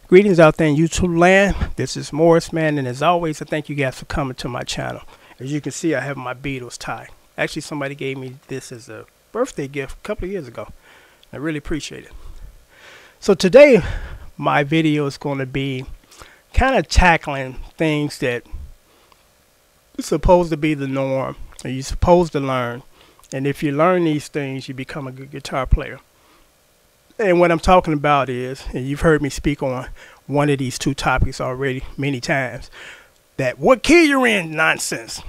Greetings out there in YouTube land. This is Morris, man, and as always, I thank you guys for coming to my channel. As you can see, I have my Beatles tie. Actually, somebody gave me this as a birthday gift a couple of years ago. I really appreciate it. So today, my video is going to be kind of tackling things that are supposed to be the norm, or you're supposed to learn. And if you learn these things, you become a good guitar player. And what I'm talking about is, and you've heard me speak on one of these two topics already many times, that what key you're in nonsense.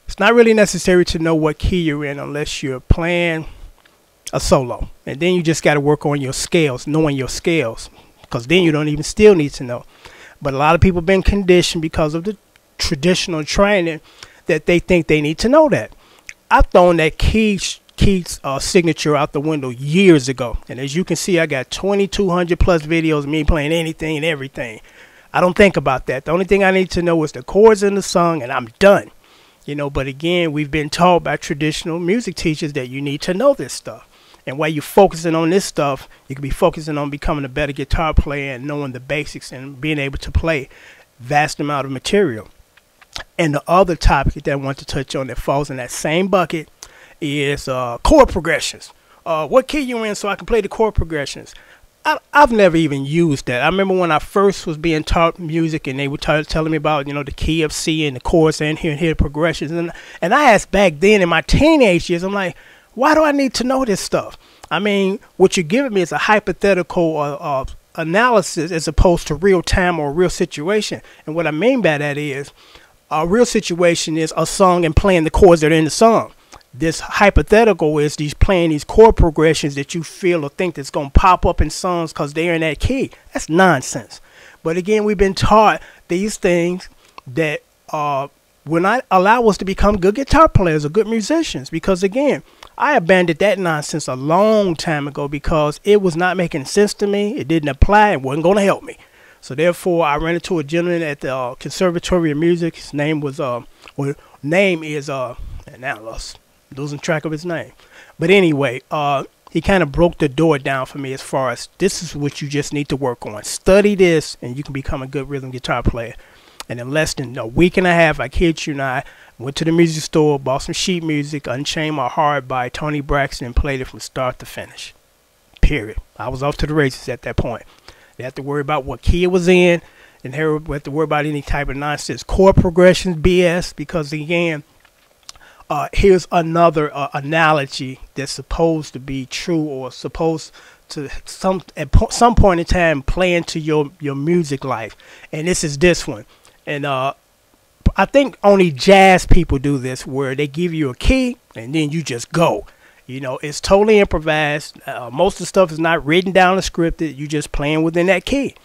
It's not really necessary to know what key you're in unless you're playing a solo. And then you just got to work on your scales, knowing your scales, because then you don't even still need to know. But a lot of people have been conditioned because of the traditional training that they think they need to know that. I've thrown that key signature out the window years ago, and as you can see, I got 2,200 plus videos of me playing anything and everything. I don't think about that. The only thing I need to know is the chords in the song, and I'm done. You know, but again, we've been taught by traditional music teachers that you need to know this stuff. And while you're focusing on this stuff, you can be focusing on becoming a better guitar player and knowing the basics and being able to play vast amount of material. And the other topic that I want to touch on that falls in that same bucket is chord progressions. What key you in so I can play the chord progressions? I've never even used that. I remember when I first was being taught music and they were telling me about, you know, the key of C and the chords and here the progressions. And I asked back then in my teenage years, I'm like, why do I need to know this stuff? I mean, what you're giving me is a hypothetical analysis as opposed to real time or a real situation. And what I mean by that is a real situation is a song and playing the chords that are in the song. This hypothetical is playing these chord progressions that you feel or think that's going to pop up in songs because they're in that key. That's nonsense. But again, we've been taught these things that will not allow us to become good guitar players or good musicians. Because again, I abandoned that nonsense a long time ago because it was not making sense to me. It didn't apply. It wasn't going to help me. So therefore, I ran into a gentleman at the Conservatory of Music. His name was, and now I lost. Losing track of his name. But anyway, he kind of broke the door down for me as far as this is what you just need to work on. Study this and you can become a good rhythm guitar player. And in less than a week and a half, I kid you not, went to the music store, bought some sheet music, Unchained My Heart by Tony Braxton, and played it from start to finish. Period. I was off to the races at that point. They had to worry about what key it was in, and they had to worry about any type of nonsense chord progressions, BS, because again, here's another analogy that's supposed to be true or supposed to at some point in time play into your music life. And this is this one. And I think only jazz people do this, where they give you a key and then you just go. You know, it's totally improvised. Most of the stuff is not written down or scripted. You just playing within that key.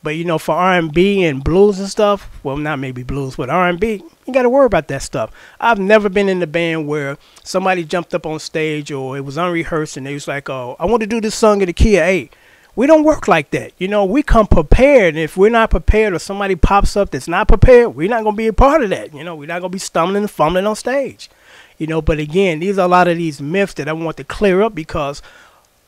But, you know, for R&B and blues and stuff, well, not maybe blues, but R&B, you got to worry about that stuff. I've never been in a band where somebody jumped up on stage or it was unrehearsed and they was like, oh, I want to do this song in the key of A. We don't work like that. You know, we come prepared. And if we're not prepared or somebody pops up that's not prepared, we're not going to be a part of that. You know, we're not going to be stumbling and fumbling on stage. You know, but again, these are a lot of these myths that I want to clear up because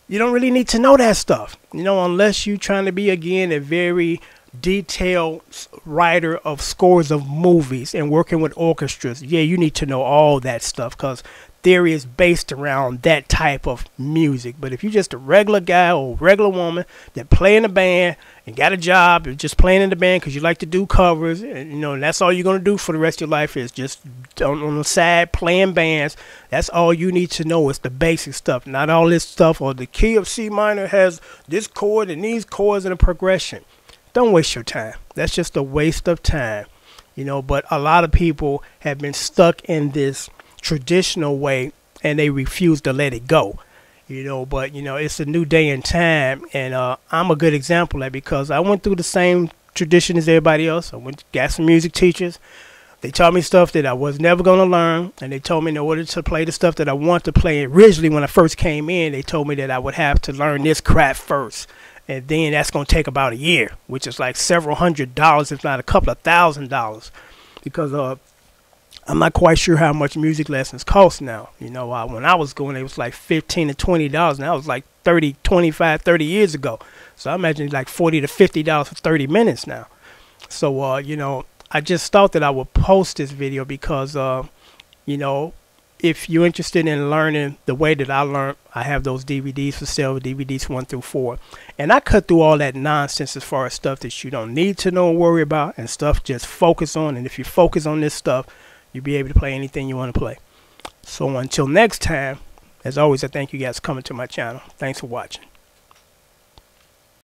you don't really need to know that stuff, you know, unless you're trying to be, again, a very detailed writer of scores of movies and working with orchestras. Yeah, you need to know all that stuff because theory is based around that type of music. But if you're just a regular guy or regular woman that play in a band and got a job and just playing in the band because you like to do covers, and you know, and that's all you're going to do for the rest of your life is just on the side playing bands, that's all you need to know is the basic stuff, not all this stuff or the key of C minor has this chord and these chords and a progression. Don't waste your time. That's just a waste of time, you know. But a lot of people have been stuck in this traditional way and they refuse to let it go, you know. But you know, it's a new day and time, and I'm a good example of that because I went through the same tradition as everybody else. I got some music teachers. They taught me stuff that I was never going to learn, and they told me in order to play the stuff that I want to play originally when I first came in, they told me that I would have to learn this craft first, and then that's going to take about a year, which is like several $100s, if not a couple of $1,000s, because I'm not quite sure how much music lessons cost now. You know, when I was going, it was like $15 to $20, and that was like 30 years ago. So I imagine like $40 to $50 for 30 minutes now. So, you know, I just thought that I would post this video because, you know, if you're interested in learning the way that I learned, I have those DVDs for sale, DVDs 1 through 4. And I cut through all that nonsense as far as stuff that you don't need to know or worry about, and stuff just focus on. And if you focus on this stuff, you'll be able to play anything you want to play. So until next time, as always, I thank you guys for coming to my channel. Thanks for watching.